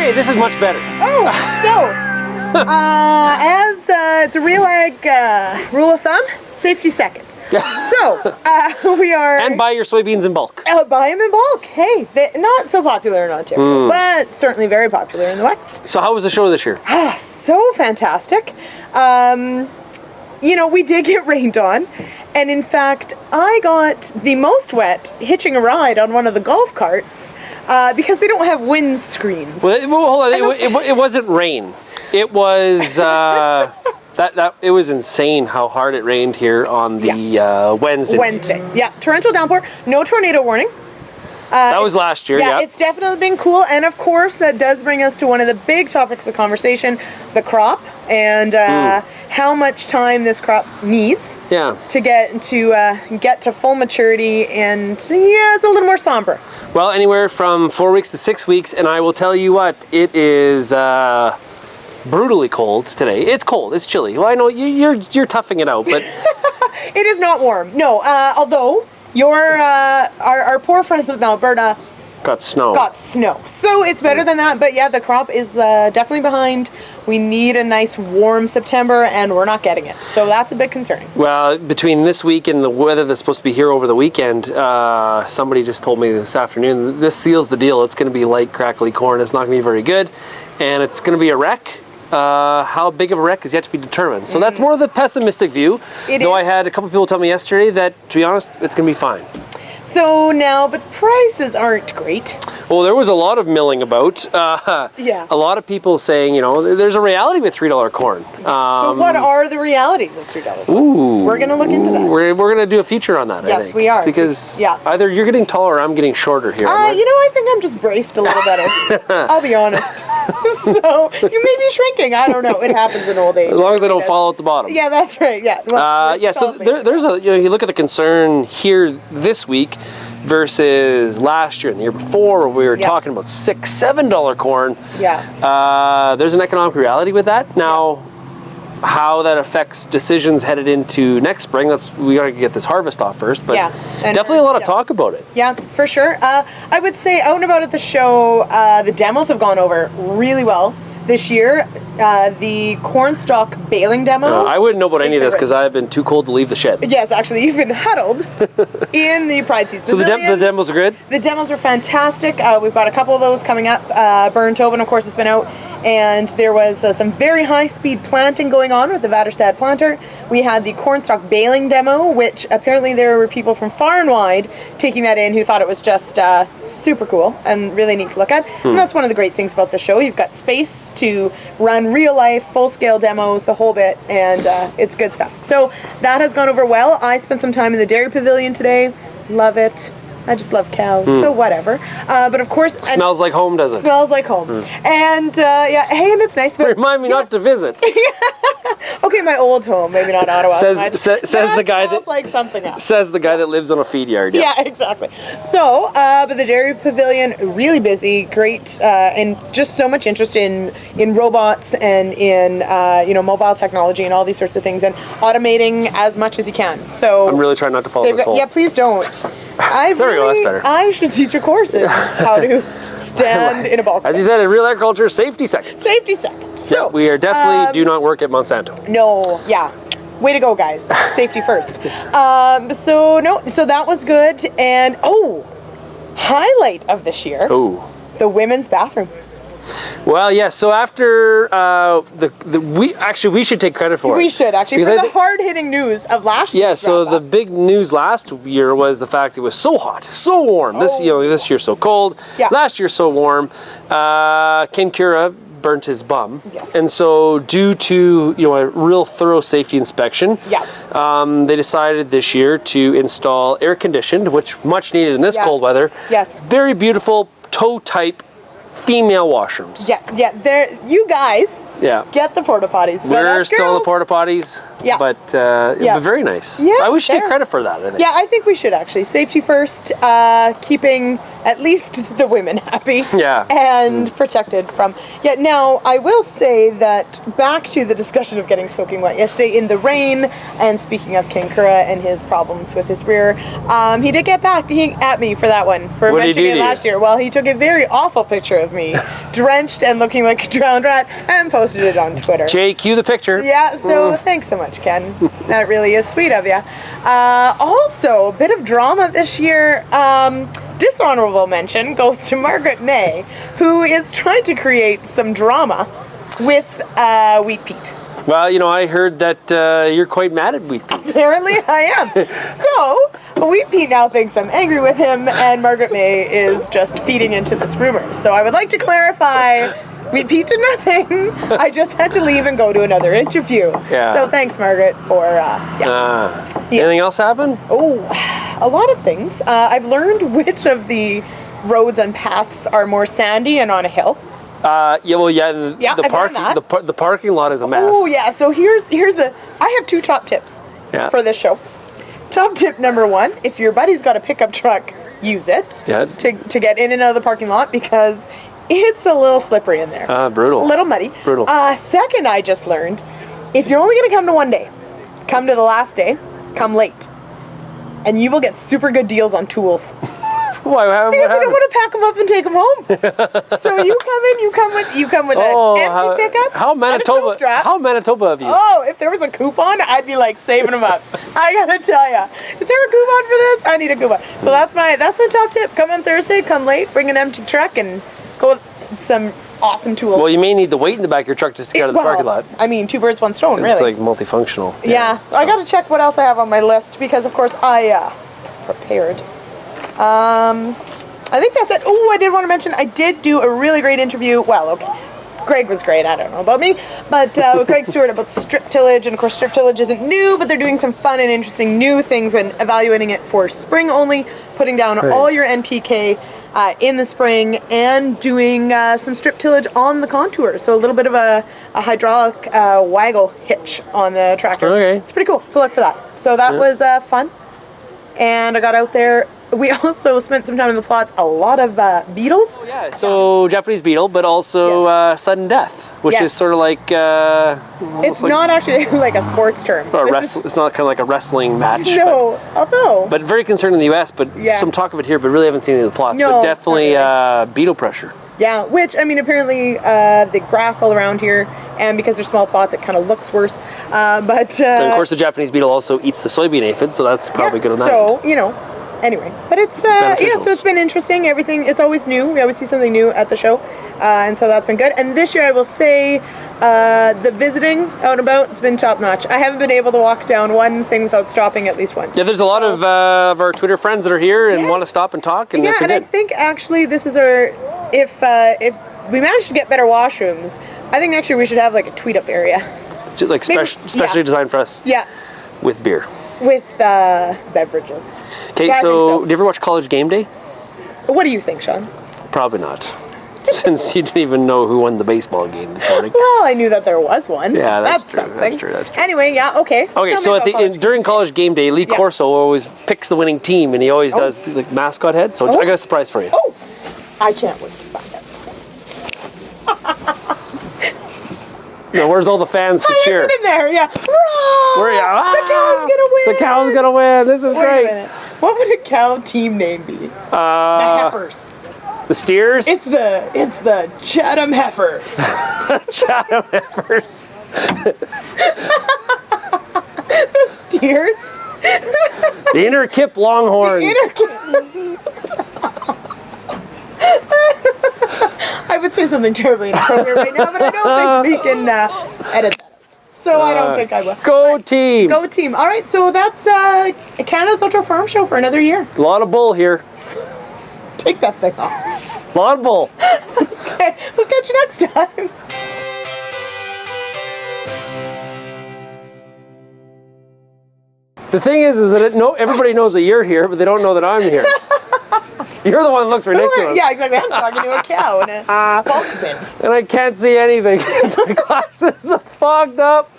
Okay, this is much better. Oh, so, it's a real ag rule of thumb, safety second. So, we are... And buy your soybeans in bulk. Buy them in bulk. Hey, not so popular in Ontario, but certainly very popular in the West. So how was the show this year? So fantastic. You know, we did get rained on. And in fact, I got the most wet hitching a ride on one of the golf carts because they don't have wind screens. Well, hold on. It wasn't rain. It was... it was insane how hard it rained here on the Wednesday. Yeah, torrential downpour. No tornado warning. That was last year. Yeah, it's definitely been cool, and of course, that does bring us to one of the big topics of conversation: the crop and how much time this crop needs. To get to full maturity, and it's a little more somber. Well, anywhere from 4 weeks to 6 weeks, and I will tell you what, it is. Brutally cold today. It's cold. It's chilly. Well, I know you're toughing it out, but it is not warm. No, although our poor friends in Alberta got snow. So it's better than that. But yeah, the crop is definitely behind. We need a nice warm September, and we're not getting it. So that's a bit concerning. Well, between this week and the weather that's supposed to be here over the weekend, somebody just told me this afternoon, this seals the deal. It's going to be light, crackly corn. It's not going to be very good, and it's going to be a wreck. How big of a wreck is yet to be determined. So that's more of the pessimistic view. Though I had a couple people tell me yesterday that, to be honest, it's going to be fine. So now, but prices aren't great. Well, there was a lot of milling about. A lot of people saying, you know, there's a reality with $3 corn. So what are the realities of $3 corn? Ooh. We're going to look into that. We're going to do a feature on that, I think. Yes, we are. Because either you're getting taller or I'm getting shorter here. You know, I think I'm just braced a little better. I'll be honest. So you may be shrinking. I don't know. It happens in old age. As long as I don't fall at the bottom. Yeah, that's right. Yeah. Well, so there's a, you know, you look at the concern here this week versus last year and the year before, where we were talking about $6, $7 corn. There's an economic reality with that. Now, how that affects decisions headed into next spring, we got to get this harvest off first, but definitely a lot of talk about it. Yeah, for sure. I would say out and about at the show, the demos have gone over really well this year. The corn stalk baling demo. I wouldn't know about any of this because I've been too cold to leave the shed. Yes, actually, you've been huddled in the Pride Season. So the demos are good? The demos are fantastic. We've got a couple of those coming up. Burn Tobin, of course, has been out. And there was some very high-speed planting going on with the Vaterstad planter. We had the cornstalk baling demo, which apparently there were people from far and wide taking that in who thought it was just super cool and really neat to look at. And that's one of the great things about the show. You've got space to run real-life, full-scale demos, the whole bit, and it's good stuff. So that has gone over well. I spent some time in the Dairy Pavilion today. Love it. I just love cows, so whatever. But of course... Smells like home, does it? Smells like home. And, hey, and it's nice... But, remind me not to visit. Okay, my old home, maybe not Ottawa. Says the guy that... like something else. Says the guy that lives on a feed yard. Yeah, exactly. So, but the Dairy Pavilion, really busy, great, and just so much interest in robots and in, mobile technology and all these sorts of things, and automating as much as you can. So I'm really trying not to follow this hole. Yeah, please don't. There we go, that's better. I should teach a course in how to stand in a bulk. As you said, in Real Agriculture, safety second. Safety second. So, we are definitely do not work at Monsanto. No, yeah. Way to go, guys. Safety first. So that was good. And, highlight of this year. The women's bathroom. Well, yeah. So after we should take credit for it. We should actually for the hard-hitting news of last year. Yeah. So the big news last year was the fact it was so hot, so warm. This year so cold. Yeah. Last year so warm. Ken Cura burnt his bum, and so due to a real thorough safety inspection, they decided this year to install air conditioned, which much needed in this cold weather. Yes. Very beautiful toe type female washrooms. Yeah. There, you guys. Yeah. Get the porta potties. We're still in the porta potties. Yeah. But very nice. Yeah. We should take credit for that. I think. Yeah, I think we should actually. Safety first. Keeping at least the women happy. Yeah. And protected from. Yeah, now, I will say that back to the discussion of getting soaking wet yesterday in the rain, and speaking of King Kura and his problems with his rear, he did get back at me for that one, for mentioning it last year. Well, he took a very awful picture of me, drenched and looking like a drowned rat, and posted it on Twitter. Jay, cue the picture. Yeah, so thanks so much, Ken. That really is sweet of you. Also, a bit of drama this year. Dishonorable mention goes to Margaret May, who is trying to create some drama with Wheat Pete. Well, I heard that you're quite mad at Wheat Pete. Apparently I am. So, Wheat Pete now thinks I'm angry with him, and Margaret May is just feeding into this rumor. So I would like to clarify, Wheat Pete did nothing. I just had to leave and go to another interview. Yeah. So thanks, Margaret, for, Anything else happen? Oh, a lot of things. I've learned which of the roads and paths are more sandy and on a hill. The parking lot is a mess. Oh yeah, so I have 2 top tips for this show. Top tip number 1, if your buddy's got a pickup truck, use it to get in and out of the parking lot, because it's a little slippery in there. Brutal. A little muddy. Brutal. Second, I just learned, if you're only going to come to one day, come to the last day, come late. And you will get super good deals on tools. Why? Because you don't want to pack them up and take them home. So you come with an empty pickup. How Manitoba of you? Oh, if there was a coupon, I'd be like saving them up. I gotta tell ya, is there a coupon for this? I need a coupon. So that's my top tip. Come on Thursday, come late, bring an empty truck, and go with some awesome tools. Well, you may need to wait in the back of your truck just to get out of the parking lot. I mean, 2 birds, 1 stone, really. It's like multifunctional. Yeah. So. I gotta check what else I have on my list, because of course I prepared. I think that's it. Oh, I did want to mention, I did do a really great interview. Well, okay. Greg was great. I don't know about me. But with Greg Stewart about strip tillage. And of course, strip tillage isn't new, but they're doing some fun and interesting new things and evaluating it for spring only, putting down all your NPK in the spring, and doing some strip tillage on the contour. So a little bit of a hydraulic waggle hitch on the tractor. Okay. It's pretty cool. So look for that. So that was fun. And I got out there. We also spent some time in the plots, a lot of beetles. Yeah, so Japanese beetle, but also sudden death, which is sort of like... it's not actually like a sports term. It's not kind of like a wrestling match. No, although... But very concerned in the U.S., but some talk of it here, but really haven't seen any of the plots. No, but definitely beetle pressure. Yeah, which, I mean, apparently the grass all around here, and because they're small plots, it kind of looks worse. And of course, the Japanese beetle also eats the soybean aphid, so that's probably good on that. So, anyway, but it's so it's been interesting. Everything, it's always new. We always see something new at the show, and so that's been good. And this year, I will say, the visiting out and about, it's been top notch. I haven't been able to walk down one thing without stopping at least once. Yeah, there's a lot of our Twitter friends that are here and want to stop and talk. And and I think actually this is our if we manage to get better washrooms, I think next year we should have like a tweet up area, just like specially designed for us. Yeah, with beer, with beverages. Okay, so do you ever watch College Game Day? What do you think, Shaun? Probably not. Since you didn't even know who won the baseball game this morning. Well, I knew that there was one. Yeah, that's true. Something. That's true. That's true. Anyway, okay. Okay, so during College Game Day, Lee Corso always picks the winning team, and he always does the mascot head. So I got a surprise for you. Oh, I can't wait to find out. Now, where's all the fans to cheer? In there, yeah. Where are you? The cow's gonna win. The cow's gonna win. This is great. Wait a minute. What would a cow team name be? The Heifers. The Steers? It's the Chatham Heifers. Chatham Heifers. The Steers. The Inner Kip Longhorns. The Inner Kip. I would say something terribly inappropriate right now, but I don't think we can edit that out. So I don't think I will. Go team! Go team. All right, so that's Canada's Outdoor Farm Show for another year. A lot of bull here. Take that thing off. A lot of bull. Okay, we'll catch you next time. The thing is that everybody knows that you're here, but they don't know that I'm here. You're the one that looks ridiculous. Yeah, exactly. I'm talking to a cow in a bulk bin. And I can't see anything. My glasses are fogged up.